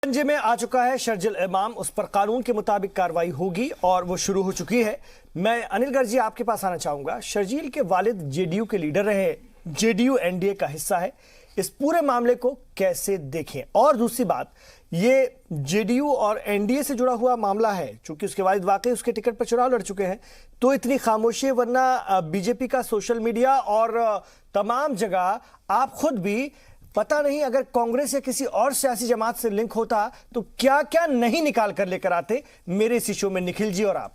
शिकंजे में आ चुका है शर्जिल इमाम। उस पर कानून के मुताबिक कार्रवाई होगी और वो शुरू हो चुकी है। मैं अनिल गर्ग जी आपके पास आना चाहूंगा। शर्जील के वालिद जेडीयू के लीडर रहे, जेडीयू एनडीए का हिस्सा है। इस पूरे मामले को कैसे देखें? और दूसरी बात, ये जेडीयू और एनडीए से जुड़ा हुआ मामला है, चूंकि उसके वालिद वाकई उसके टिकट पर चुनाव लड़ चुके हैं, तो इतनी खामोशी है। वरना बीजेपी का सोशल मीडिया और तमाम जगह आप खुद भी पता नहीं, अगर कांग्रेस या किसी और सियासी जमात से लिंक होता तो क्या क्या नहीं निकाल कर लेकर आते। मेरे इसी शो में निखिल जी और आप।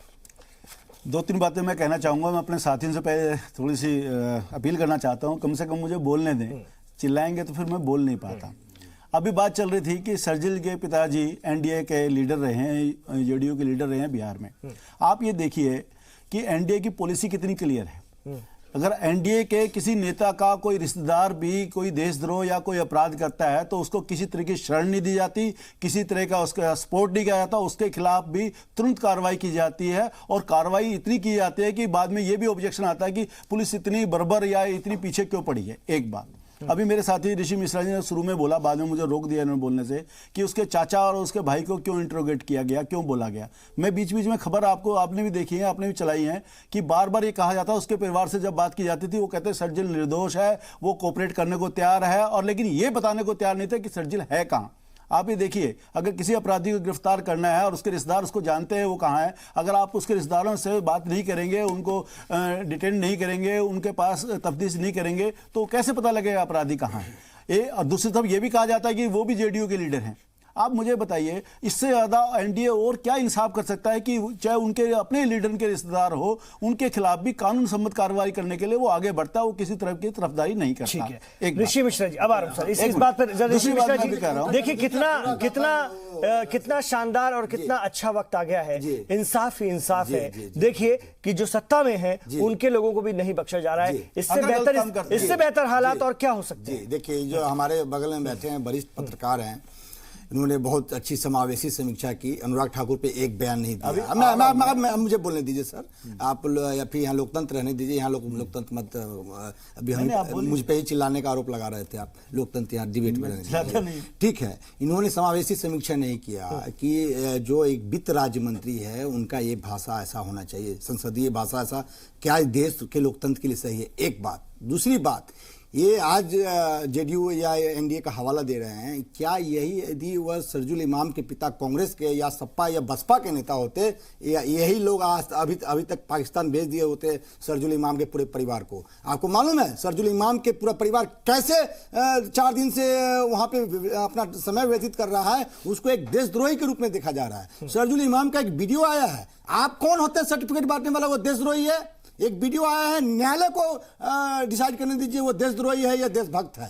दो तीन बातें मैं कहना चाहूंगा। मैं अपने साथियों से पहले थोड़ी सी अपील करना चाहता हूं, कम से कम मुझे बोलने दें। चिल्लाएंगे तो फिर मैं बोल नहीं पाता। अभी बात चल रही थी कि शर्जिल के पिताजी एनडीए के लीडर रहे हैं, जेडीयू के लीडर रहे हैं बिहार में। आप ये देखिए कि एनडीए की पॉलिसी कितनी क्लियर है। अगर एनडीए के किसी नेता का कोई रिश्तेदार भी कोई देशद्रोह या कोई अपराध करता है तो उसको किसी तरह की शरण नहीं दी जाती, किसी तरह का उसका सपोर्ट नहीं किया जाता, उसके खिलाफ भी तुरंत कार्रवाई की जाती है। और कार्रवाई इतनी की जाती है कि बाद में यह भी ऑब्जेक्शन आता है कि पुलिस इतनी बर्बर या इतनी पीछे क्यों पड़ी है। एक बात, अभी मेरे साथी ऋषि मिश्रा जी ने शुरू में बोला, बाद में मुझे रोक दिया इन्होंने बोलने से, कि उसके चाचा और उसके भाई को क्यों इंट्रोगेट किया गया, क्यों बोला गया। मैं बीच बीच में खबर आपने भी देखी है, आपने भी चलाई है कि बार बार ये कहा जाता है, उसके परिवार से जब बात की जाती थी वो कहते हैं शर्जिल निर्दोष है, वो कोऑपरेट करने को तैयार है, और लेकिन ये बताने को तैयार नहीं थे कि शर्जिल है कहाँ। आप ये देखिए, अगर किसी अपराधी को गिरफ्तार करना है और उसके रिश्तेदार उसको जानते हैं वो कहाँ है, अगर आप उसके रिश्तेदारों से बात नहीं करेंगे, उनको डिटेन नहीं करेंगे, उनके पास तफ्तीश नहीं करेंगे, तो कैसे पता लगेगा अपराधी कहाँ है। और दूसरी तरफ ये भी कहा जाता है कि वो भी जेडीयू के लीडर हैं। आप मुझे बताइए, इससे ज़्यादा एनडीए और क्या इंसाफ कर सकता है कि चाहे उनके अपने लीडर के रिश्तेदार हो, उनके खिलाफ भी कानून सम्मत कार्रवाई करने के लिए वो आगे बढ़ता है, वो किसी तरह की तरफदारी नहीं करता। एक ऋषि मिश्रा जी, अब आ रहा हूं सर इस बात पर। ऋषि मिश्रा जी देखिए, कितना शानदार और कितना अच्छा वक्त आ गया है। इंसाफ ही इंसाफ है। देखिए कि जो सत्ता में है उनके लोगों को भी नहीं बख्शा जा रहा है। इससे बेहतर हालात और क्या हो सकते हैं? देखिए, जो हमारे बगल में बैठे हैं वरिष्ठ पत्रकार हैं, इन्होंने बहुत अच्छी समावेशी समीक्षा की। अनुराग ठाकुर पे एक बयान नहीं दिया। मुझे बोलने दीजिए सर, आप या फिर यहाँ लोकतंत्र रहने दीजिए। यहाँ लोकतंत्र मत, अभी हम मुझ पे ही चिल्लाने का आरोप लगा रहे थे आप। लोकतंत्र यहाँ डिबेट में रहने, ठीक है। इन्होंने समावेशी समीक्षा नहीं किया कि जो एक वित्त राज्य मंत्री है उनका ये भाषा ऐसा होना चाहिए, संसदीय भाषा ऐसा क्या देश के लोकतंत्र के लिए सही है। एक बात। दूसरी बात, ये आज जेडीयू या एनडीए का हवाला दे रहे हैं, क्या यही यदि वह शर्जिल इमाम के पिता कांग्रेस के या सपा या बसपा के नेता होते, या यही लोग आज अभी तक पाकिस्तान भेज दिए होते शर्जिल इमाम के पूरे परिवार को? आपको मालूम है शर्जिल इमाम के पूरा परिवार कैसे 4 दिन से वहां पे अपना समय व्यतीत कर रहा है? उसको एक देशद्रोही के रूप में देखा जा रहा है। शर्जिल इमाम का एक वीडियो आया है। आप कौन होते हैं सर्टिफिकेट बांटने वाला? वो देशद्रोही है। एक वीडियो आया है, न्यायालय को डिसाइड करने दीजिए वो देशद्रोही है या देशभक्त है।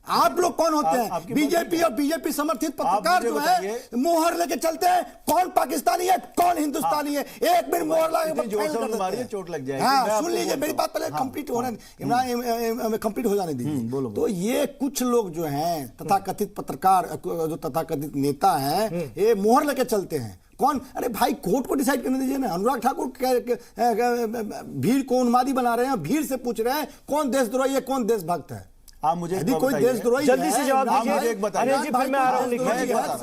आप लोग कौन होते हैं? बीजेपी और बीजेपी समर्थित पत्रकार जो है मोहर लेके चलते हैं, कौन पाकिस्तानी है कौन हिंदुस्तानी है। एक मिनट मोहर लगा चोट लग जाएगी। हाँ, सुन लीजिए, मेरी बात पहले कंप्लीट हो जाने दीजिए। तो ये कुछ लोग जो हैं तथाकथित पत्रकार, जो तथाकथित नेता हैं, ये मोहर लेके चलते हैं। कौन? अरे भाई, कोर्ट को डिसाइड करने दीजिए ना। अनुराग ठाकुर भीड़ को उन्मादी बना रहे हैं, भीड़ से पूछ रहे हैं कौन देशद्रोही है कौन देशभक्त है। आप मुझे यदि कोई देशद्रोही जल्दी से जवाब दीजिए।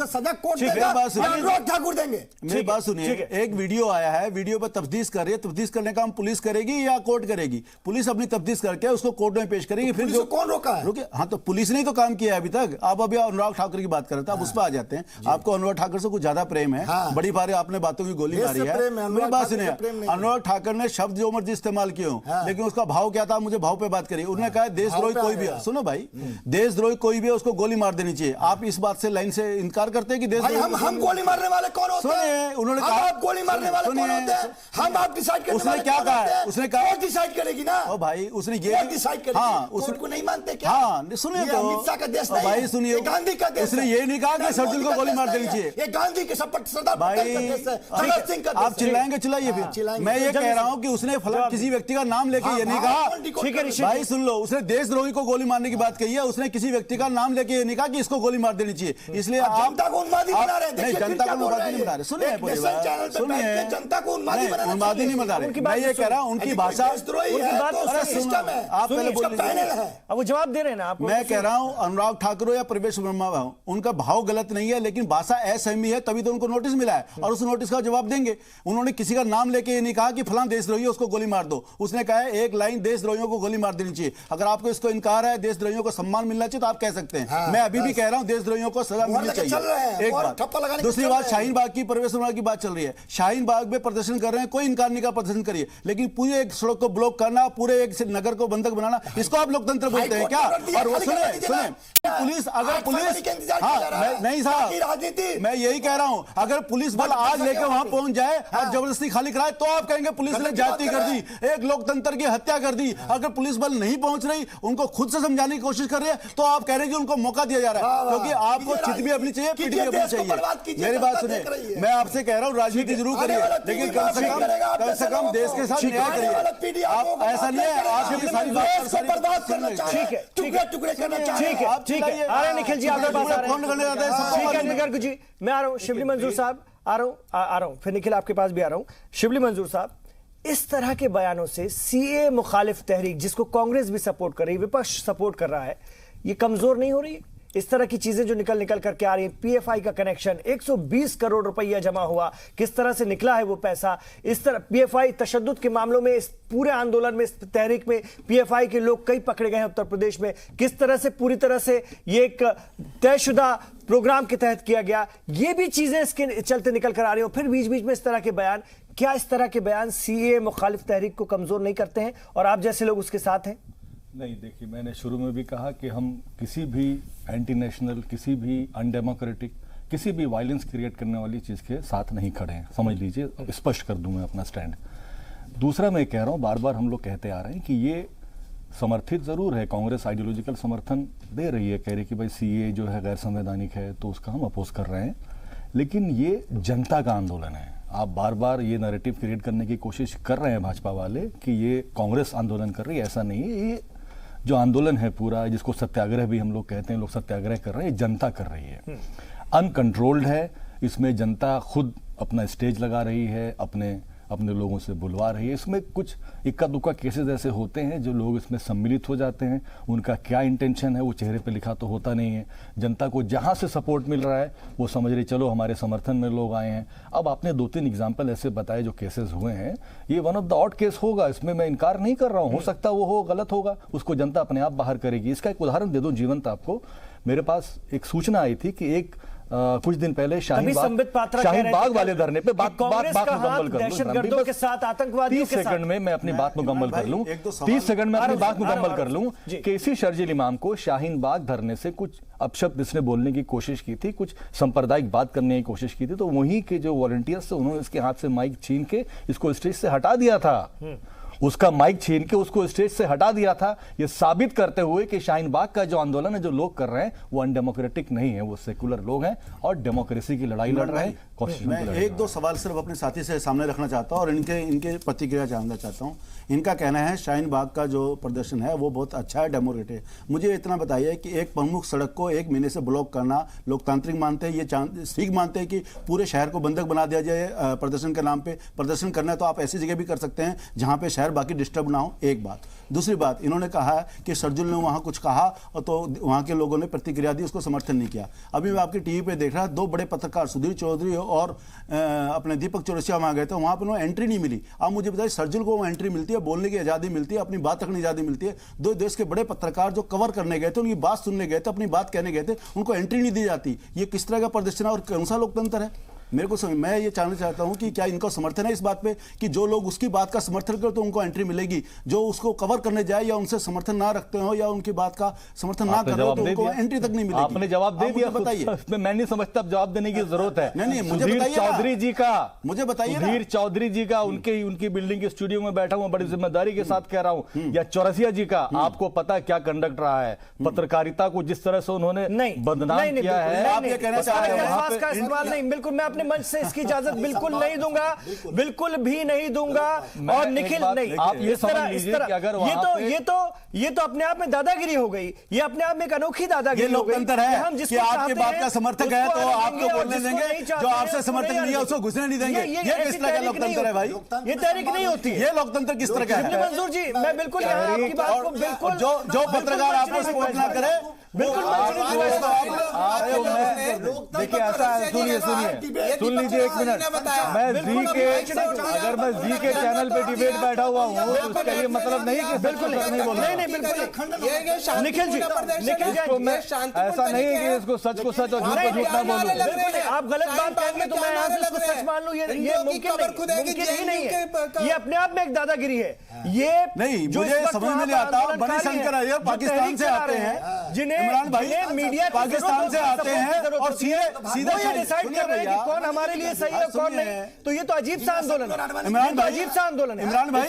सजा कोर्ट अनुराग ठाकुर देंगे। मेरी बात सुनिए, एक वीडियो आया है, वीडियो पर तफ्तीश कर रही है। तफ्तीश करने का हम पुलिस करेगी या कोर्ट करेगी? पुलिस अपनी तफ्तीश करके उसको कोर्ट में पेश करेगी। फिर जो कौन रोका है? रुके, हाँ, तो पुलिस ने तो काम किया है अभी तक। आप अभी अनुराग ठाकुर की बात कर रहे थे, आप उस पर आ जाते हैं। आपको अनुराग ठाकुर से कुछ ज्यादा प्रेम है, बड़ी बार आपने बातों की गोली मारी है। मेरी बात सुनिए, अनुराग ठाकुर ने शब्द जो मर्जी इस्तेमाल किए, लेकिन उसका भाव क्या था? मुझे भाव पे बात करिए। उन्होंने कहा देशद्रोही कोई भी, सुनो भाई, देशद्रोही कोई भी है उसको गोली मार देनी चाहिए। आप इस बात से लाइन से इनकार करते हैं कि देशद्रोही? हम गोली मारने वाले कौन होते हैं? उन्होंने कहा आप गोली मारने वाले कौन होते हैं? हम आप डिसाइड करने उसने क्या कहा है? उसने कहा डिसाइड करेगी ना। ओ भाई, उसने ये डिसाइड करेगी। हाँ, उसको नहीं मानते क्या? हाँ, सुनिए तो, अमित शाह का देश नहीं भाई सुनिए, गांधी का देश। उसने ये नहीं कहा कि शर्जिल को गोली मार देनी चाहिए। ये गांधी के सरदार भाई, आप चिल्लाएंगे, चिल्लाइए फिर। मैं ये कह रहा हूँ कि उसने किसी व्यक्ति का नाम लेके ये नहीं कहा। भाई सुन लो, उसने देशद्रोही को गोली मारने की बात कही है, उसने किसी व्यक्ति का नाम लेके ये नहीं कहा कि इसको गोली मार देनी चाहिए। इसलिए आप जनता को उन्मादी बना रहे हैं। नहीं, जनता को उन्मादी नहीं बना रहे। सुनिए जनता को उन्मादी उन्मादी नहीं बना रहे। मैं ये कह रहा हूँ उनकी भाषा, आप पहले बोलिए, अब वो जवाब दे रहे हैं ना आपको। मैं कह रहा हूँ अनुराग ठाकुर या प्रवेश वर्मा, उनका भाव गलत नहीं है, लेकिन भाषा असहमी है, तभी तो उनको नोटिस मिला है और उस नोटिस का जवाब देंगे। उन्होंने किसी का नाम लेके ये नहीं कहा कि फलां देशद्रोही उसको गोली मार दो। उसने कहा है एक लाइन, देशद्रोहियों को गोली मार देनी चाहिए। अगर आपको इसको इनकार है, देशद्रोहियों को सम्मान मिलना चाहिए, तो आप कह सकते हैं। मैं अभी भी कह रहा हूं देशद्रोहियों को सजा मिलनी चाहिए। एक बात। दूसरी बात, शाहीन बाग की, प्रवेश वर्मा की बात चल रही है। शाहीन बाग में प्रदर्शन कर रहे हैं, कोई इनकार नहीं का प्रदर्शन करिए, लेकिन पूरे एक सड़क को ब्लॉक करना, पूरे एक नगर को बंधक बनाना, इसको आप लोकतंत्र बोलते हैं क्या? और वो सुने पुलिस, अगर पुलिस, हाँ नहीं साहब, मैं यही कह रहा हूं, अगर पुलिस बल आज लेकर वहां पहुंच जाए और जबरदस्ती खाली कराए तो आप कहेंगे पुलिस ने जाति कर दी, एक लोकतंत्र की हत्या कर दी। अगर पुलिस बल नहीं पहुंच रही, उनको खुद से समझाने की कोशिश कर रही है, तो आप कह रहे हैं कि उनको मौका दिया जा रहा है, क्योंकि आपको चित भी अपनी चाहिए, पीठ भी अपनी चाहिए। मेरी बात सुनिए, मैं आपसे कह रहा हूं राजनीति जरूर करिए, लेकिन कम से कम देश के साथ न्याय करिए। आप ऐसा नहीं है आप ये सारी बात, ठीक है, टुकड़े करना ठीक है। आ रहे निखिल जी, आपके पास आ रहे हैं। ठीक है निगर जी, मैं आ रहा हूं। शिबली मंजूर साहब आ रहा हूं, फिर निखिल आपके पास भी आ रहा हूं। शिबली मंजूर साहब, इस तरह के बयानों से सीए मुखालिफ तहरीक, जिसको कांग्रेस भी सपोर्ट कर रही है, विपक्ष सपोर्ट कर रहा है, ये कमजोर नहीं हो रही? इस तरह की चीजें जो निकल करके आ रही है, पीएफआई का कनेक्शन 120 करोड़ रुपया जमा हुआ, किस तरह से निकला है वो पैसा, इस तरह पीएफआई तशद्दुद के मामलों में, इस पूरे आंदोलन में, इस तहरीक में पीएफआई के लोग कई पकड़े गए हैं उत्तर प्रदेश में, किस तरह से पूरी तरह से ये एक तयशुदा प्रोग्राम के तहत किया गया, ये भी चीजें इसके चलते निकल कर आ रही हो। फिर बीच बीच में इस तरह के बयान, क्या इस तरह के बयान सीए मुखालिफ तहरीक को कमजोर नहीं करते हैं और आप जैसे लोग उसके साथ हैं? नहीं, देखिए, मैंने शुरू में भी कहा कि हम किसी भी एंटी नेशनल, किसी भी अनडेमोक्रेटिक, किसी भी वायलेंस क्रिएट करने वाली चीज़ के साथ नहीं खड़े हैं, समझ लीजिए, स्पष्ट कर दूं मैं अपना स्टैंड। दूसरा मैं कह रहा हूं, बार बार हम लोग कहते आ रहे हैं कि ये समर्थित ज़रूर है, कांग्रेस आइडियोलॉजिकल समर्थन दे रही है, कह रही कि भाई सीए जो है गैर संवैधानिक है, तो उसका हम अपोज कर रहे हैं, लेकिन ये जनता का आंदोलन है। आप बार बार ये नैरेटिव क्रिएट करने की कोशिश कर रहे हैं भाजपा वाले कि ये कांग्रेस आंदोलन कर रही है, ऐसा नहीं है। ये जो आंदोलन है पूरा, जिसको सत्याग्रह भी हम लोग कहते हैं, लोग सत्याग्रह कर रहे हैं, जनता कर रही है, अनकंट्रोल्ड है। इसमें जनता खुद अपना स्टेज लगा रही है, अपने लोगों से बुलवा रही है। इसमें कुछ इक्का दुक्का केसेस ऐसे होते हैं जो लोग इसमें सम्मिलित हो जाते हैं, उनका क्या इंटेंशन है वो चेहरे पे लिखा तो होता नहीं है। जनता को जहां से सपोर्ट मिल रहा है वो समझ रही, चलो हमारे समर्थन में लोग आए हैं। अब आपने 2-3 एग्जाम्पल ऐसे बताए जो केसेस हुए हैं, ये one of the odd case होगा, इसमें मैं इनकार नहीं कर रहा हूँ, हो सकता वो हो, गलत होगा, उसको जनता अपने आप बाहर करेगी। इसका एक उदाहरण दे दूं जीवंत आपको। मेरे पास एक सूचना आई थी कि एक कुछ दिन पहले शाहीन बाग वाले धरने पे बात मुकम्मल कर लूं, के साथ आतंकवादियों के साथ 30 सेकंड में मैं अपनी बात मुकम्मल कर लूं, 30 सेकंड में अपनी बात मुकम्मल कर लूं कि इसी शर्जील इमाम को शाहीन बाग धरने से कुछ अपशब्द इसने बोलने की कोशिश की थी, कुछ सांप्रदायिक बात करने की कोशिश की थी, तो वहीं के जो वॉलंटियर्स थे उन्होंने इसके हाथ से माइक छीन के इसको स्टेज से हटा दिया था। उसका माइक छीन के उसको स्टेज से हटा दिया था, ये साबित करते हुए कि शाहीन बाग का जो आंदोलन है, जो लोग कर रहे हैं, वो अनडेमोक्रेटिक नहीं है, वो सेकुलर लोग हैं और डेमोक्रेसी की लड़ाई लड़ रहे हैं। मैं 1-2 सवाल सिर्फ अपने साथी से सामने रखना चाहता हूं और इनके प्रतिक्रिया जानना चाहता हूं। इनका कहना है शाहीन बाग का जो प्रदर्शन है वो बहुत अच्छा है, डेमोक्रेटिक है। मुझे इतना बताइए कि एक प्रमुख सड़क को 1 महीने से ब्लॉक करना लोकतांत्रिक मानते हैं, ये ठीक मानते हैं कि पूरे शहर को बंधक बना दिया जाए प्रदर्शन के नाम पे? प्रदर्शन करना है तो आप ऐसी जगह भी कर सकते हैं जहां पे शहर बाकी डिस्टर्ब ना हो, एक बात। दूसरी बात, इन्होंने कहा है कि शर्जील ने वहां कुछ कहा और तो वहां के लोगों ने प्रतिक्रिया दी, उसको समर्थन नहीं किया। अभी मैं आपकी टीवी पे देख रहा, 2 बड़े पत्रकार सुधीर चौधरी और अपने दीपक चौरसिया वहां गए थे, वहां पर उन्हें एंट्री नहीं मिली। आप मुझे बताइए, शर्जील को वहां एंट्री मिलती है, बोलने की आजादी मिलती है, अपनी बात रखने की आजादी मिलती है। 2 देश के बड़े पत्रकार जो कवर करने गए थे, उनकी बात सुनने गए थे, अपनी बात कहने गए थे, उनको एंट्री नहीं दी जाती। ये किस तरह का प्रदर्शन है और कौन सा लोकतंत्र है? मेरे को मैं ये जानना चाहता हूं कि क्या इनको समर्थन है इस बात पे कि जो लोग उसकी बात का समर्थन करें तो उनको एंट्री मिलेगी, जो उसको कवर करने जाए या उनसे समर्थन ना रखते हो या उनकी बात का समर्थन ना करो तो उनको एंट्री तक नहीं मिलेगी। आपने जवाब दे दिया, बताइए। मैं नहीं समझता जवाब देने की जरूरत है। नहीं, मुझे बताइए, चौधरी जी का, मुझे बताइए, सुधीर चौधरी जी का, उनकी बिल्डिंग के स्टूडियो में बैठा हूं, बड़ी जिम्मेदारी के साथ कह रहा हूं, या चौरसिया जी का, आपको पता है क्या कंडक्ट रहा है, पत्रकारिता को जिस तरह से उन्होंने बदनाम किया है। आप ये कहना चाह रहे हैं, बिल्कुल मैं अपने मंच से इसकी इजाजत बिल्कुल नहीं दूंगा, बिल्कुल भी नहीं दूंगा। और निखिल नहीं, आप ये समझ लीजिए कि अगर ये तो अपने आप में दादागिरी हो गई, ये अपने आप में एक अनोखी दादागिरी हो गई। लोकतंत्र है कि आपके बात का समर्थक है तो आपको बोलने देंगे, जो आपसे समर्थक नहीं है उसको घुसने नहीं देंगे। ये किस तरह का लोकतंत्र है भाई? ये तहरीक नहीं होती है। ये लोकतंत्र किस तरह का है? मंजूर जी, मैं बिल्कुल आपकी बात को बिल्कुल, जो पत्रकार आपको सपोर्ट ना करे बिल्कुल देखिए ऐसा है, सुनिए सुन लीजिए एक मिनट। अगर मैं जी के चैनल पे डिबेट बैठा हुआ हूँ तो उसका ये मतलब नहीं कि बिल्कुल नहीं बोल रहे। नहीं बिल्कुल निखिल जी, ऐसा नहीं है कि इसको सच को सच और झूठ को झूठ ना बोलूं। आप गलत बात कहेंगे तो मैं यहाँ से उसको सच मान लूं, ये मुमकिन ही नहीं है। ये अपने आप में एक दादागिरी है। ये नहीं, मुझे समझ में नहीं आता। मणिशंकर अय्यर पाकिस्तान से आते हैं, जिन्हें इमरान भाई मीडिया पाकिस्तान से आते हैं और सीधे डिसाइड कर रहे हैं कि कौन हमारे लिए सही है कौन नहीं। तो ये तो अजीब सा आंदोलन है इमरान भाई, अजीब सा आंदोलन है। इमरान भाई,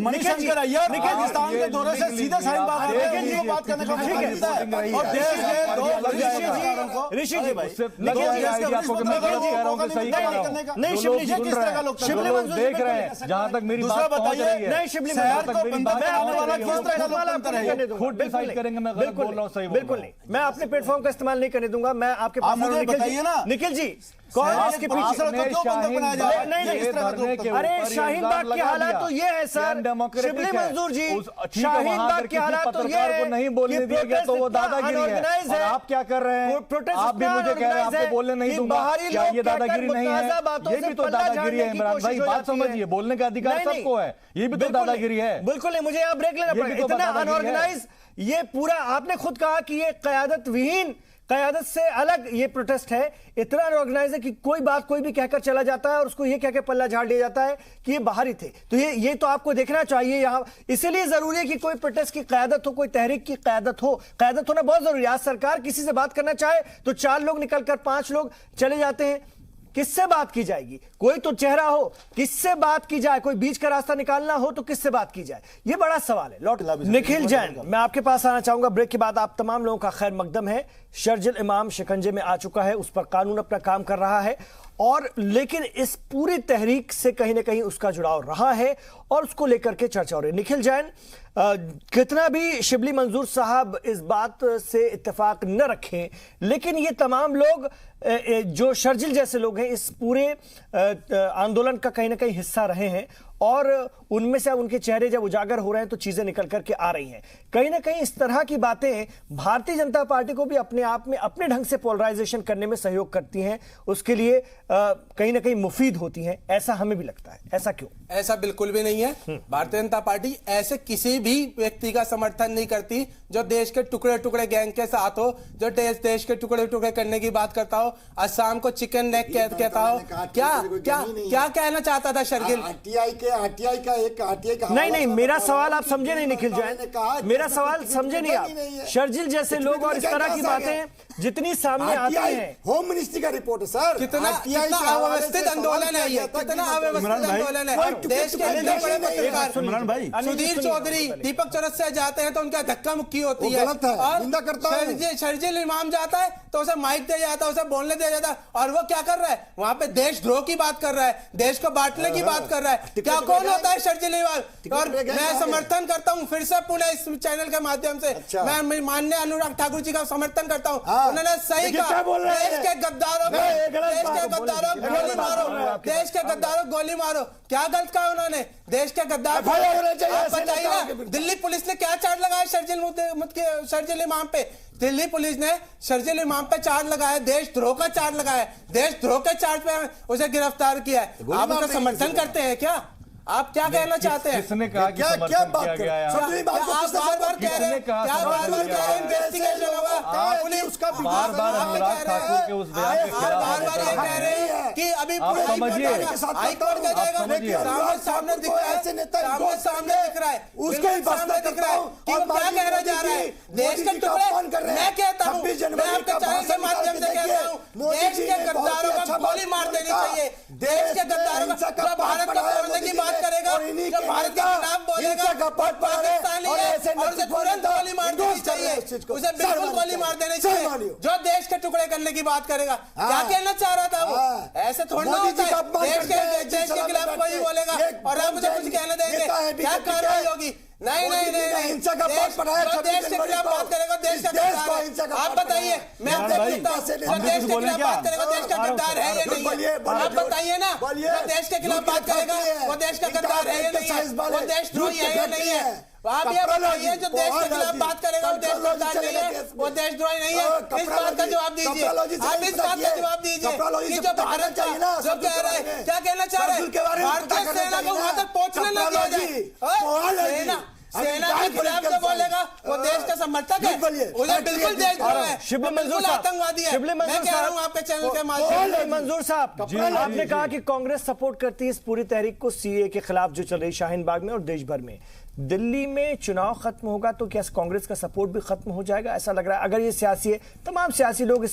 मणिशंकर अय्यर पाकिस्तान के दौरे से सीधे शाहीन बाग आते हैं, बात करने का मौका मिलता है। और देश के दो ऋषि जी भाई नहीं, शिवली जी किस तरह का लोग देख रहे हैं जहां तक मेरी बात पहुंच रही है। नहीं शिवली खुद डिसाइड करेंगे मैं गलत बोल रहा हूं सही बोल रहा हूं। बिल्कुल नहीं, मैं अपने प्लेटफॉर्म का इस्तेमाल नहीं करने दूंगा। मैं आपके पास मुझे बताइए ना निखिल जी, कौन इसके पीछे? अरे शाहीन बाग के हालात तो ये है सर, शिबली मंजूर जी, शाहीन बाग के हालात तो ये है नहीं बोलने दिया गया तो वो दादागिरी है। और आप क्या कर रहे हैं? आप भी मुझे कह रहे हैं आपको बोलने नहीं दूंगा, क्या ये दादागिरी नहीं है? ये भी तो दादागिरी है इमरान भाई, बात समझिए। बोलने का अधिकार सबको है, ये भी तो दादागिरी है। बिल्कुल नहीं, मुझे यहाँ ब्रेक लेना पड़ेगा। इतना अनऑर्गेनाइज, ये पूरा आपने खुद कहा कि ये कयादत विहीन, कयादत से अलग ये प्रोटेस्ट है। इतना अनऑर्गेनाइज है कि कोई बात कोई भी कहकर चला जाता है और उसको ये कह के पल्ला झाड़ दिया जाता है कि ये बाहरी थे। तो ये तो आपको देखना चाहिए यहाँ। इसीलिए जरूरी है कि कोई प्रोटेस्ट की कयादत हो, कोई तहरीक की कयादत हो। कयादत होना बहुत जरूरी है। आज सरकार किसी से बात करना चाहे तो 4 लोग निकलकर 5 लोग चले जाते हैं। किससे बात की जाएगी? कोई तो चेहरा हो, किससे बात की जाए? कोई बीच का रास्ता निकालना हो तो किससे बात की जाए? ये बड़ा सवाल है। लौट निखिल जैन, मैं आपके पास आना चाहूंगा ब्रेक के बाद। आप तमाम लोगों का खैर मकदम है। शर्जिल इमाम शिकंजे में आ चुका है, उस पर कानून अपना काम कर रहा है, और लेकिन इस पूरी तहरीक से कहीं ना कहीं उसका जुड़ाव रहा है और उसको लेकर के चर्चा हो रही है। निखिल जैन, कितना भी शिबली मंजूर साहब इस बात से इत्तेफाक न रखें, लेकिन ये तमाम लोग जो शर्जिल जैसे लोग हैं इस पूरे आंदोलन का कहीं ना कहीं हिस्सा रहे हैं, और उनमें से उनके चेहरे जब उजागर हो रहे हैं तो चीजें निकल करके आ रही हैं। कहीं ना कहीं इस तरह की बातें भारतीय जनता पार्टी को भी अपने आप में अपने ढंग से पोलराइजेशन करने में सहयोग करती हैं, उसके लिए कहीं ना कहीं मुफीद होती हैं, ऐसा हमें भी लगता है। ऐसा क्यों? ऐसा बिल्कुल भी नहीं है। भारतीय जनता पार्टी ऐसे किसी भी व्यक्ति का समर्थन नहीं करती जो देश के टुकड़े टुकड़े गैंग के साथ हो, जो देश के टुकड़े टुकड़े करने की बात करता हो, असम को चिकन नेक कहता हो। क्या कहना चाहता था शर्जिल? आरटीआई का नहीं, मेरा सवाल आप समझे नहीं निखिल जैन, मेरा सवाल समझे नहीं आप। शर्जिल जैसे लोग और इस तरह की बातें जितनी सामने आती हैं। होम मिनिस्ट्री का रिपोर्ट है सर। कितना अव्यवस्थित आंदोलन है ये, कितना अव्यवस्थित आंदोलन है। देश के बड़े पत्रकार सुधीर चौधरी, दीपक चौरसिया जाते हैं तो उनका धक्का मुक्की होती है, और शर्जिल इमाम जाता है तो उसे माइक दिया जाता है, उसे बोलने दिया जाता है, और वो क्या कर रहा है? वहां पे देशद्रोह की बात कर रहा है, देश को बांटने की बात कर रहा है। क्या कौन होता है शर्जिल इमाम? और मैं समर्थन करता हूं फिर से पुणे इस चैनल के माध्यम से, मैं माननीय अनुराग ठाकुर जी का समर्थन करता हूं। उन्होंने सही कहा, देश के गद्दारों गोली मारो, देश के गद्दारों गोली मारो। क्या गलत कहा उन्होंने? देश के गद्दार बताइए ना, दिल्ली पुलिस ने क्या चार्ज लगाया शर्जिल इमाम पे? दिल्ली पुलिस ने शर्जिल इमाम पे चार्ज लगाया, देशद्रोह का चार्ज लगाया, देशद्रोह के चार्ज पे उसे गिरफ्तार किया है। आप उसका समर्थन करते हैं क्या? आप क्या कहना चाहते हैं? किसने कहा कि समर्थन किया गया है? आप बार-बार कह रहे हैं, क्या बार-बार कह रहे हैं इन्वेस्टिगेशन होगा, पुलिस उसका बार-बार अनुराग ठाकुर के उस बयान के खिलाफ बार-बार ये कह रहे हैं कि अभी समझिए हाईकोर्ट का जाएगा, सामने दिख रहा है, उसके ही सामने दिख रहा है कि वो क्या कहना जा रहा है। देश के टुकड़े, मैं कहता हूँ, मैं आपके चैनल के माध्यम से कहता हूँ, देश के गद्दारों को गोली मार देनी चाहिए। देश के गद्दारों को भारत को तोड़ने की बात करेगा, जो भारत के खिलाफ बोलेगा पाकिस्तानी है, और उसे तुरंत गोली मार देनी चाहिए, उसे बिल्कुल गोली मार देनी चाहिए। जो देश के टुकड़े करने की बात करेगा, क्या कहना चाह रहा था वो? ऐसे थोड़ा होता है, देश के खिलाफ कोई बोलेगा और आप मुझे कुछ कहने देंगे, क्या कार्रवाई होगी? नहीं नहीं नहीं, हिंसा का पाठ पढ़ाया, देश के खिलाफ बात करेगा देश का गद्दार। आप बताइए, मैं देश के खिलाफ बात करेगा देश का गद्दार है या नहीं है? आप बताइए ना, देश के खिलाफ बात करेगा वो देश का गद्दार है या नहीं है? वो देशद्रोही है या नहीं है? आप ये बताइए, जो देश के खिलाफ बात करेगा वो देश गद्दार नहीं है, वो देशद्रोही नहीं है? इस बात का जवाब दीजिए, आप इस बात का जवाब दीजिए कि जो भारत का जो कह रहे हैं, क्या कहना चाह रहे हैं, भारतीय सेना को वहां तक पहुंचने न दिया जाए। सेना के खिलाफ जो बोलेगा वो देश का समर्थक है, उधर बिल्कुल देशद्रोह है, शिबली मंजूर साहब, आतंकवादी है। शिबली मैं मंजूर कह रहा साहब, हूं आपके चैनल के माध्यम से। मंजूर साहब, आपने कहा कि कांग्रेस सपोर्ट करती है इस पूरी तहरीक को, सीए के खिलाफ जो चल रही शाहीन बाग में और देश भर में। दिल्ली में चुनाव खत्म होगा तो क्या कांग्रेस का सपोर्ट भी खत्म हो जाएगा? ऐसा लग रहा है अगर ये सियासी है, तमाम सियासी लोग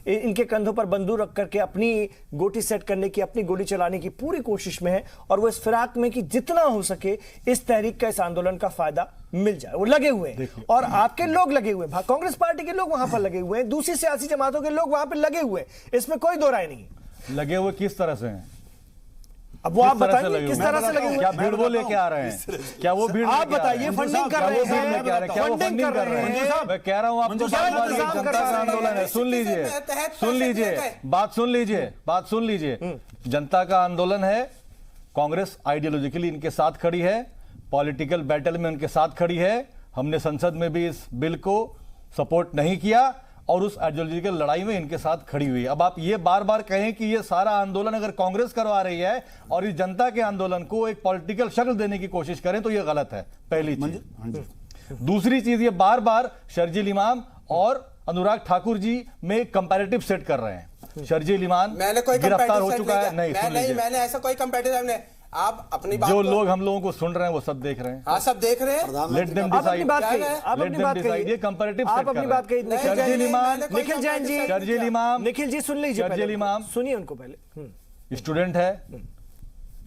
इनके कंधों पर बंदूक रख करके अपनी गोटी सेट करने की, अपनी गोली चलाने की पूरी कोशिश में है और वो इस फिराक में कि जितना हो सके इस तहरीक का, इस आंदोलन का फायदा मिल जाए, वो लगे हुए हैं और आपके लोग लगे हुए हैं, कांग्रेस पार्टी के लोग वहां पर लगे हुए हैं, दूसरी सियासी जमातों के लोग वहां पर लगे हुए हैं, इसमें कोई दो राय नहीं। लगे हुए किस तरह से हैं? अब वो आप बताइए किस तरह से लगे हुए? क्या भीड़ वो लेके आ रहे हैं? क्या वो भीड़ आप बताइए, फंडिंग कर रहे हैं, क्या वो फंडिंग कर रहे हैं? मैं कह रहा हूं आपको, जनता का आंदोलन है, सुन लीजिए, सुन लीजिए, बात सुन लीजिए, बात सुन लीजिए। जनता का आंदोलन है, कांग्रेस आइडियोलॉजिकली इनके साथ खड़ी है, पॉलिटिकल बैटल में उनके साथ खड़ी है। हमने संसद में भी इस बिल को सपोर्ट नहीं किया और उस आइडियोलॉजिकल लड़ाई में इनके साथ खड़ी हुई। अब आप ये बार बार कहें कि ये सारा आंदोलन अगर कांग्रेस करवा रही है और इस जनता के आंदोलन को एक पॉलिटिकल शक्ल देने की कोशिश करें तो ये गलत है, पहली चीज। दूसरी चीज, ये बार बार शर्जील इमाम और अनुराग ठाकुर जी में कंपैरेटिव सेट कर रहे हैं। शर्जील इमाम गिरफ्तार हो चुका है, नहीं मैंने ऐसा कोई कंपैरेटिव नहीं। आप अपनी बात जो लोग हम लोगों को सुन रहे हैं वो सब देख रहे हैं। हाँ, सब देख रहे हैं। Let them decide, let them decide. ये कंपैरेटिव सेट कर रहे हैं। शर्जील इमाम, निखिल जैन जी, शर्जील इमाम, निखिल जी सुन लीजिए, शर्जील इमाम सुनिए उनको पहले। स्टूडेंट है,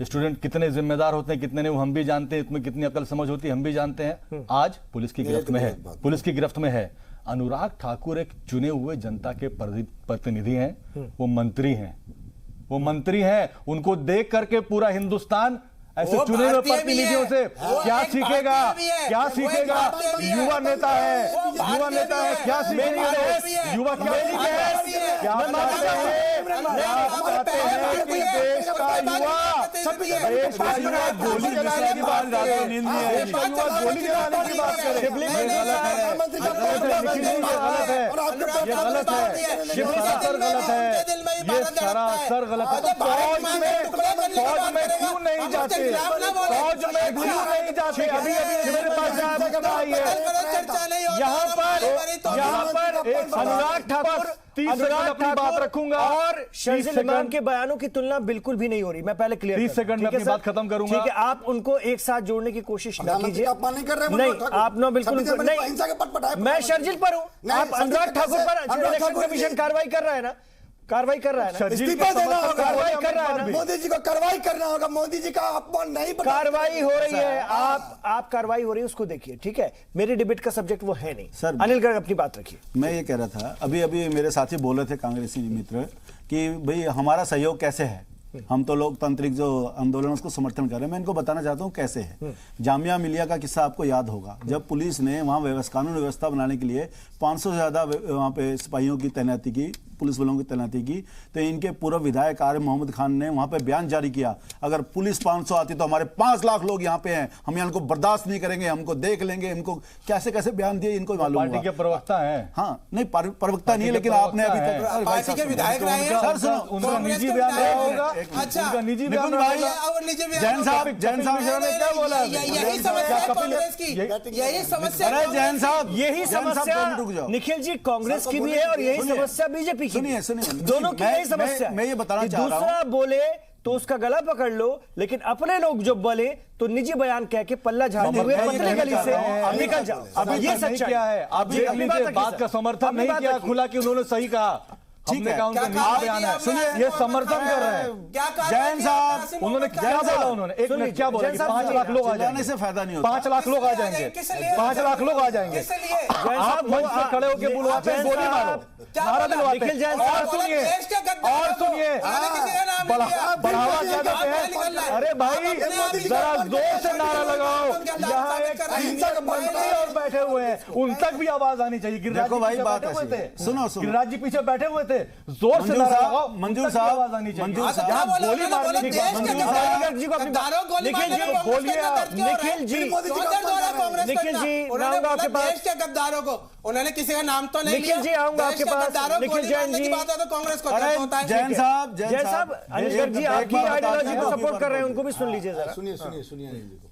स्टूडेंट कितने जिम्मेदार होते हैं, कितने नहीं, हम भी जानते हैं, इसमें कितनी अकल समझ होती है, हम भी जानते हैं। आज पुलिस की गिरफ्त में है, पुलिस की गिरफ्त में है। अनुराग ठाकुर एक चुने हुए जनता के प्रतिनिधि हैं, वो मंत्री हैं, वो मंत्री हैं। उनको देख करके पूरा हिंदुस्तान ऐसे चुने हुए प्रतिनिधियों से क्या सीखेगा, क्या सीखेगा? युवा नेता है, युवा नेता है, क्या सीखेगा? युवा क्या सीखेगा? क्या चाहते हैं कि देश का युवा, देश का युवा गोली चलाने की बात करे, देश का युवा गोली चलाने की बात करे, ये गलत है, ये गलत है, ये सरासर गलत है, ये सरासर गलत है। फौज में क्यों नहीं जाते? फौज में क्यों नहीं जाते? अभी मेरे पास आई है, यहाँ पर एक अनुराग ठाकुर, 30 सेकंड अपनी बात रखूंगा और शर्जील इमाम के बयानों की तुलना बिल्कुल भी नहीं हो रही। मैं पहले क्लियर 30 सेकंड में अपनी बात खत्म करूंगा। ठीक है, आप उनको एक साथ जोड़ने की कोशिश न कीजिए। नहीं, आप नो बिल्कुल नहीं, मैं शर्जील पर हूं, आप अनुराग ठाकुर पर इलेक्शन कमीशन कार्रवाई कर रहा है ना, कार्रवाई कर रहा है ना, इस्तीफा देना होगा, कार्रवाई कर रहा है ना, मोदी जी को कार्रवाई करना होगा। मोदी जी का अपमान नहीं, कार्रवाई हो रही है, आप कार्रवाई हो रही है उसको देखिए। ठीक है, मेरी डिबेट का सब्जेक्ट वो है नहीं। सर, अनिल गर्ग अपनी बात रखिए। मैं ये कह रहा था, अभी मेरे साथी बोल रहे थे कांग्रेसी मित्र कि भाई हमारा सहयोग कैसे है, हम तो लोकतांत्रिक जो आंदोलन उसको समर्थन कर रहे हैं। मैं इनको बताना चाहता हूँ कैसे है। जामिया मिलिया का किस्सा आपको याद होगा, जब पुलिस ने वहाँ कानून व्यवस्था बनाने के लिए 500 से ज्यादा वहाँ पे सिपाहियों की तैनाती की, पुलिस बलों की तैनाती की, तो इनके पूर्व विधायक आरिफ मोहम्मद खान ने वहां पे बयान जारी किया, अगर पुलिस 500 आती तो हमारे 5 लाख लोग यहाँ पे हैं, हम इनको बर्दाश्त नहीं करेंगे, हमको देख लेंगे। इनको कैसे कैसे बयान दिए इनको मालूम पार्टी के प्रवक्ता हैं। हाँ, नहीं प्रवक्ता नहीं है, लेकिन आपने अभी तक पार्टी के विधायक रहे हैं। सर सुनो, उनका निजी बयान रहा होगा। अच्छा, उनका निजी बयान निपुण भाई, जैन साहब ने क्या बोला? यही समस्या है कांग्रेस की, यही समस्या। अरे जैन साहब, यही समस्या निखिल जी कांग्रेस की भी है और यही समस्या बीजेपी की। सुनिए, दोनों की यही समस्या। मैं ये बताना चाह रहा हूं, दूसरा बोले तो उसका गला पकड़ लो, लेकिन अपने लोग जो बोले तो निजी बयान कह के पल्ला झाड़ते हुए पतले गली से निकल जाओ। अब ये सच्चाई क्या है? आप देख लीजिए, बात का समर्थन नहीं किया खुला कि उन्होंने सही कहा। हमने कहा उनका निजी बयान है, सुनिए, ये समर्थन कर रहे हैं। जैन साहब उन्होंने क्या बोला? उन्होंने एक मिनट क्या बोला? 5 लाख लोग आ जाने से फायदा नहीं होता। 5 लाख लोग आ जाएंगे, 5 लाख लोग आ जाएंगे। आप मंच से खड़े होकर बुलवाते हैं, गोली मारो, नारा दिलवाते हैं। और सुनिए, बढ़ावा क्या देते हैं? अरे भाई जरा जोर से नारा लगाओ। यहाँ एक सीनियर मंत्री और बैठे हुए हैं, उन तक भी आवाज आनी चाहिए। गिरिराज जी पीछे बैठे हुए थे, सुनो गिरिराज जी पीछे बैठे हुए थे, जोर से नारा लगाओ। मंजूर साहब, आवाज आनी चाहिए। मंजूर साहब, यहाँ गोली मारने की बात, निखिल जी के गद्दारों को उन्होंने किसी का नाम तो नहीं लिया। निखिल जी आऊंगा आपके पास। निखिल जैन जी, बात है तो कांग्रेस को दर्द होता है। जैन साहब, अनिल जी आपकी आइडियोलॉजी को सपोर्ट कर रहे हैं, उनको भी सुन लीजिए जरा। सुनिए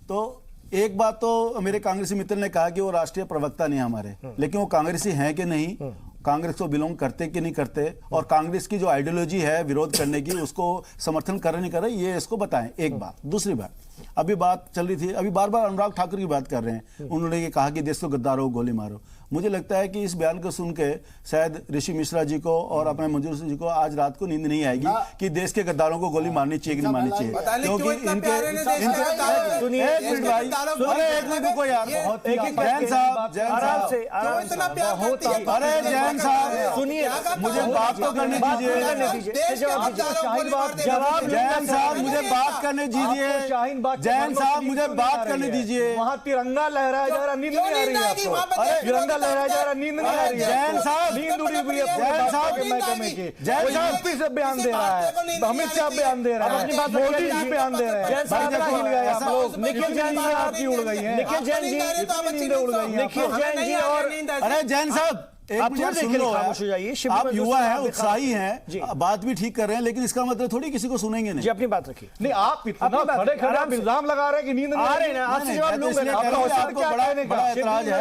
तो एक बात तो मेरे कांग्रेसी मित्र ने कहा कि वो राष्ट्रीय प्रवक्ता नहीं हमारे, लेकिन वो कांग्रेसी हैं कि नहीं, कांग्रेस को बिलोंग करते कि नहीं करते, और कांग्रेस की जो आइडियोलॉजी है विरोध करने की उसको समर्थन कर रहे नहीं कर रहे, ये इसको बताएं। एक बात। दूसरी बात, अभी बात चल रही थी, अभी बार बार अनुराग ठाकुर की बात कर रहे हैं, उन्होंने ये कहा कि देश को गद्दारों को गोली मारो। मुझे लगता है कि इस बयान को सुन के शायद ऋषि मिश्रा जी को और अपने मंजूर जी को आज रात को नींद नहीं आएगी कि देश के गद्दारों को गोली मारनी चाहिए कि नहीं मारनी चाहिए, क्योंकि इनके सुनिए एक मिनट रुको यार, जैन साहब अरे जैन साहब सुनिए, मुझे बात तो करने दीजिए। जैन साहब मुझे बात करने दीजिए, जैन साहब मुझे बात करने दीजिए। वहाँ तिरंगा लहराया जा रहा, नींद नहीं आ रही है आपको? तिरंगा लहराया जा रहा, नींद नहीं आ रही है? जैन साहब नींद उड़ी हुई है जैन साहब के महकमे की। जैन साहब यूपी से बयान दे रहा है, अमित शाह बयान दे रहा है, मोदी जी बयान दे रहे हैं। निखिल जैन जी आपकी उड़ गई है, निखिल जैन जी नींदें उड़ गई है, निखिल जैन जी। और अरे जैन साहब आप खामोश हो जाइए। आप युवा हैं, उत्साही हैं, बात भी ठीक कर रहे हैं, लेकिन इसका मतलब थोड़ी किसी को सुनेंगे नहीं। जी अपनी बात रखिए। नहीं, आप इतना खड़े खड़े आप इल्जाम लगा रहे हैं कि नींद नहीं आ रही है। आपसे जवाब लूंगा। आपको बड़ा एतराज है,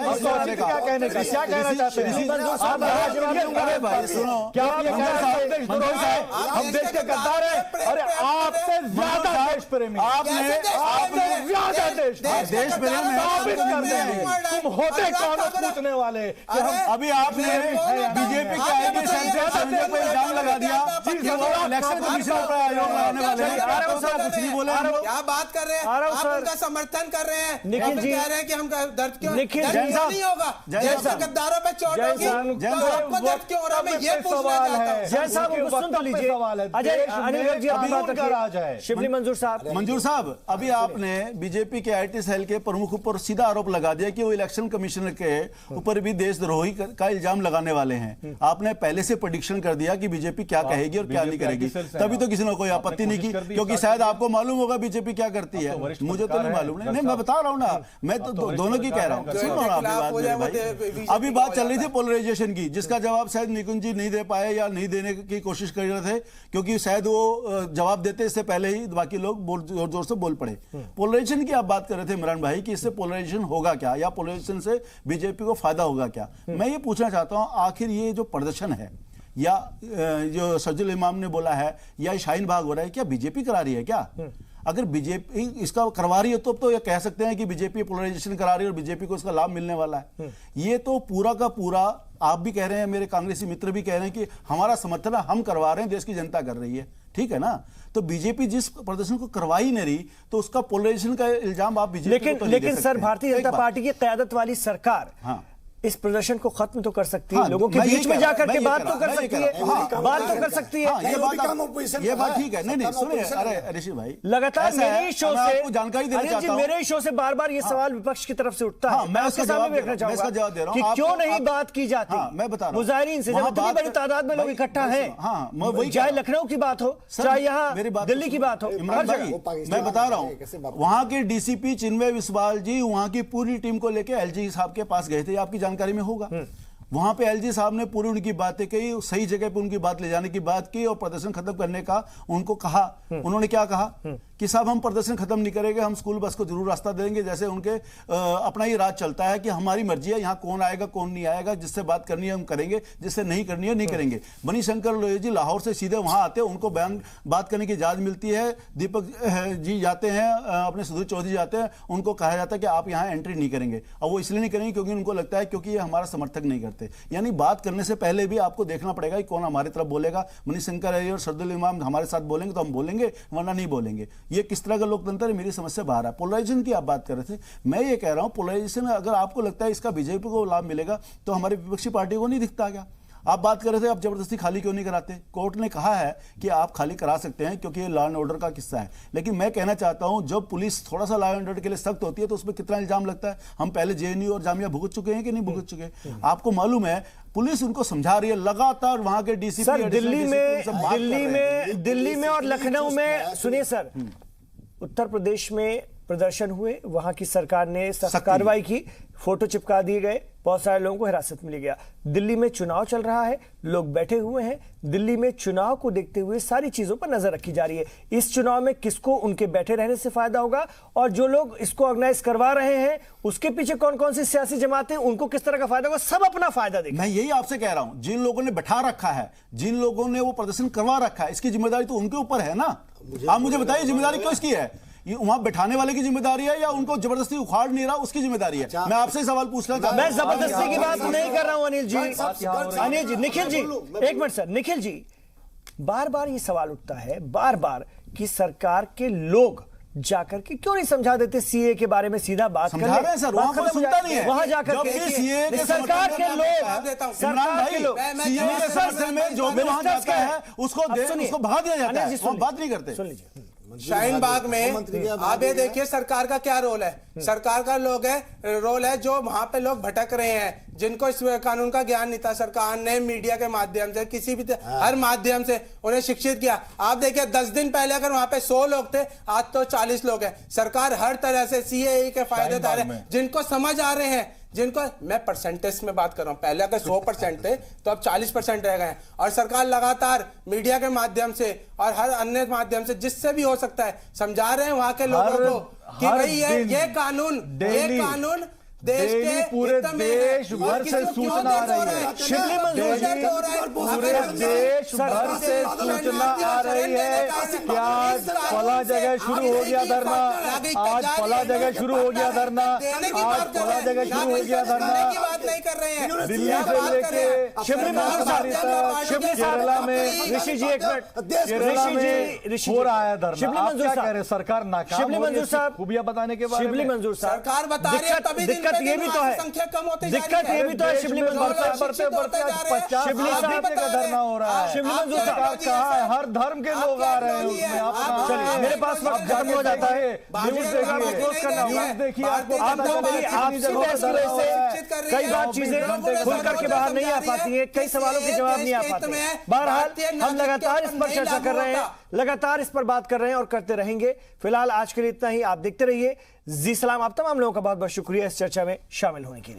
क्या कहने का, क्या कहना चाहते हैं? भाई सुनो, क्या आप ये कह रहे हैं हम देश के गद्दार हैं? अरे आपसे ज्यादा देश प्रेमी, आपने ज्यादा देश प्रेमी साबित कर देंगे। तुम होते कौन पूछने वाले कि हम अभी आपने बीजेपी के आईटी सेल पे इल्जाम लगा दिया, इलेक्शन कमीशन पर आयोग लगाने वाले कुछ नहीं बोले। क्या बात कर रहे हैं आप? उनका समर्थन कर रहे हैं, निखिल जी कह रहे हैं कि हम दर्द क्यों नहीं होगा, जैसे गद्दारों पे चोट होगी तो आपको दर्द क्यों हो रहा है? मैं ये पूछना चाहता हूं। जैन साहब सुन तो लीजिए। अजय अनिल जी आपकी बात रखिए। शिवली मंजूर साहब, अभी आपने बीजेपी के आईटी सेल के प्रमुख ऊपर सीधा आरोप लगा दिया कि वो इलेक्शन कमीशनर के ऊपर भी देशद्रोही का इल्जाम लगाने वाले हैं। आपने पहले से प्रेडिक्शन कर दिया कि बीजेपी क्या कहेगी और क्या नहीं करेगी, तभी तो किसी ने कोई आपत्ति नहीं की, क्योंकि शायद आपको मालूम होगा बीजेपी क्या करती है। मुझे तो नहीं मालूम। नहीं, मैं बता रहा हूं ना, मैं तो दोनों की कह रहा हूं। सुनो ना आपकी बात। अभी बात चल रही थी पोलराइजेशन की, जिसका जवाब शायद निकुंज जी नहीं दे पाए या नहीं देने की कोशिश कर रहे थे, क्योंकि शायद वो जवाब देते इससे पहले ही बाकी लोग जोर जोर से बोल पड़े। पोलराइजेशन की आप बात कर रहे थे इमरान भाई कि इससे पोलराइजेशन होगा क्या, या पोलराइजेशन से बीजेपी को फायदा होगा क्या। मैं ये पूछना चाहता हूं, आखिर ये जो प्रदर्शन है या जो सज्जुल इमाम ने बोला है या शाहीन बाग हो रहा है, क्या बीजेपी करा रही है क्या? अगर बीजेपी इसका करवा रही है तो ये कह सकते हैं कि बीजेपी पोलराइजेशन करा रही है और बीजेपी को इसका लाभ मिलने वाला है। ये तो पूरा का पूरा, आप भी कह रहे हैं, मेरे कांग्रेसी मित्र भी कह रहे हैं कि हमारा समर्थन हम करवा रहे हैं, देश की जनता कर रही है, ठीक है ना। तो बीजेपी जिस प्रदर्शन को करवा ही नहीं रही, तो उसका पोलराइजेशन का इल्जाम आप बीजेपी को लेकिन सर, भारतीय जनता पार्टी की क़यादत वाली सरकार इस प्रदर्शन को खत्म तो कर सकती है, लोगों के बीच में जाकर के बात तो कर सकती है, बात तो कर सकती है। ये बात ठीक है। नहीं सुनिए, अरे ऋषि भाई, लगातार मेरे शो से जानकारी देना चाहता हूं, मेरे शो से बार-बार ये सवाल विपक्ष की तरफ से उठता है। मैं उसका जवाब देखना चाहूंगा कि क्यों नहीं बात की जाती। मैं बता रहा हूं, मुजाहिरीन से इतनी बड़ी तादाद में लोग इकट्ठा हैं, चाहे लखनऊ की बात हो, चाहे यहाँ दिल्ली की बात हो, इमरान भाई मैं बता रहा हूं, वहां के डीसीपी चिन्मय विश्वाल जी वहां की पूरी टीम को लेकर एलजी साहब के पास गए थे, आपकी जानकारी में होगा। वहां पे एलजी साहब ने पूरी उनकी बातें कही, सही जगह पे उनकी बात ले जाने की बात की और प्रदर्शन खत्म करने का उनको कहा। उन्होंने क्या कहा कि साहब हम प्रदर्शन खत्म नहीं करेंगे, हम स्कूल बस को जरूर रास्ता देंगे। जैसे उनके अपना ही राज चलता है कि हमारी मर्जी है, यहाँ कौन आएगा कौन नहीं आएगा, जिससे बात करनी है हम करेंगे, जिससे नहीं करनी है नहीं करेंगे। मनीष शंकर लोहिया जी लाहौर से सीधे वहां आते हैं, उनको बयान बात करने की इजाजत मिलती है। दीपक जी जाते हैं, अपने सुधीर चौधरी जाते हैं, उनको कहा जाता है कि आप यहाँ एंट्री नहीं करेंगे। और वो इसलिए नहीं करेंगे क्योंकि उनको लगता है क्योंकि ये हमारा समर्थक नहीं करते। यानी बात करने से पहले भी आपको देखना पड़ेगा कि कौन हमारी तरफ बोलेगा। मनीष शंकर और सज्जुल इमाम हमारे साथ बोलेंगे तो हम बोलेंगे, वरना नहीं बोलेंगे। ये किस तरह का लोकतंत्र है, मेरी समझ से बाहर है। पोलराइजेशन की आप बात कर रहे थे, मैं ये कह रहा हूं पोलराइजेशन अगर आपको लगता है इसका बीजेपी को लाभ मिलेगा तो हमारी विपक्षी पार्टी को नहीं दिखता क्या? आप बात कर रहे थे आप जबरदस्ती खाली क्यों नहीं कराते, कोर्ट ने कहा है कि आप खाली करा सकते हैं क्योंकि ये लॉ एंड ऑर्डर का किस्सा है। लेकिन मैं कहना चाहता हूं जब पुलिस थोड़ा सा लॉ एंड ऑर्डर के लिए सख्त होती है तो उसमें कितना इल्जाम लगता है। हम पहले जेएनयू और जामिया भुगत चुके हैं कि नहीं भुगत चुके। आपको मालूम है पुलिस उनको समझा रही है लगातार, वहां के डीसीपी सर दिल्ली में और लखनऊ में, सुनिए सर, उत्तर प्रदेश में प्रदर्शन हुए, वहां की सरकार ने सख्त कार्रवाई की, फोटो चिपका दिए गए, बहुत सारे लोगों को हिरासत में लिया गया। दिल्ली में चुनाव चल रहा है, लोग बैठे हुए हैं, दिल्ली में चुनाव को देखते हुए सारी चीजों पर नजर रखी जा रही है। इस चुनाव में किसको उनके बैठे रहने से फायदा होगा और जो लोग इसको ऑर्गेनाइज करवा रहे हैं उसके पीछे कौन कौन सी सियासी जमातें, उनको किस तरह का फायदा होगा, सब अपना फायदा देखें। मैं यही आपसे कह रहा हूं, जिन लोगों ने बैठा रखा है, जिन लोगों ने वो प्रदर्शन करवा रखा है, इसकी जिम्मेदारी तो उनके ऊपर है ना। आप मुझे बताइए जिम्मेदारी किसकी है? ये वहां बैठाने वाले की जिम्मेदारी है या उनको जबरदस्ती उखाड़ नहीं रहा उसकी जिम्मेदारी है? मैं आपसे सवाल पूछना चाहता हूं। मैं जबरदस्ती की बात नहीं कर रहा हूं अनिल जी। निखिल जी एक मिनट सर, निखिल जी बार बार ये सवाल उठता है बार बार कि सरकार के लोग जाकर के क्यों नहीं समझा देते सीए के बारे में, सीधा बात कर रहे हैं सर, वहां कोई सुनता नहीं है। वहां जाकर के सरकार के लोग सीए के समर्थन में जो भी वहां जाता है उसको भगा दिया जाता है, वो बात नहीं करते। सुन लीजिए, शाहीन बाग में आप ये देखिए सरकार का क्या रोल है। सरकार का रोल है जो वहां पे लोग भटक रहे हैं, जिनको इस कानून का ज्ञान नहीं था, सरकार ने मीडिया के माध्यम से किसी भी हर माध्यम से उन्हें शिक्षित किया। आप देखिए 10 दिन पहले अगर वहां पे 100 लोग थे, आज तो 40 लोग हैं। सरकार हर तरह से सीएए के फायदेदार है, जिनको समझ आ रहे हैं, जिनको मैं परसेंटेज में बात कर रहा हूं, पहले अगर 100% थे तो अब 40% रह गए। और सरकार लगातार मीडिया के माध्यम से और हर अन्य माध्यम से जिससे भी हो सकता है समझा रहे हैं वहां के लोगों को कि भाई ये कानून देश के पूरे देश भर से सूचना आ रही है, पूरे देश भर से सूचना आ रही है कि आज फला जगह शुरू हो गया धरना, आज फला जगह शुरू हो गया धरना, आज फला जगह शुरू हो गया धरना। की बात नहीं कर रहे हैं, दिल्ली से लेके शिवली केरला में, ऋषि जी एक मिनट, केरला में हो रहा है धरना। आप क्या कह रहे हैं, सरकार नाकाम शिवली मंजूर साहब, खूबियां बताने के बारे में? शिवली मंजूर साहब, सरकार बता रही है तभी दिक्कत ये भी तो है, संख्या कम होती जा रही है। दिक्कत ये भी तो है शिवली मंजूर साहब, बढ़ते बढ़ते 50 का धरना हो रहा है। शिवली मंजूर साहब कहा है हर धर्म के लोग आ रहे हैं उसमें। चलिए मेरे पास वक्त खत्म हो जाता है, न्यूज़ देखिए, आपको मेरी आपसी बहस की वजह से कई बार चीजें खुल करके बाहर नहीं आ पाती है, कई सवालों के जवाब नहीं आ पाते। बहरहाल हम लगातार इस पर चर्चा कर रहे हैं, लगातार इस पर बात कर रहे हैं और करते रहेंगे। फिलहाल आज के लिए इतना ही। आप देखते रहिए जी सलाम। आप तमाम लोगों का बहुत बहुत शुक्रिया इस चर्चा में शामिल होने के लिए।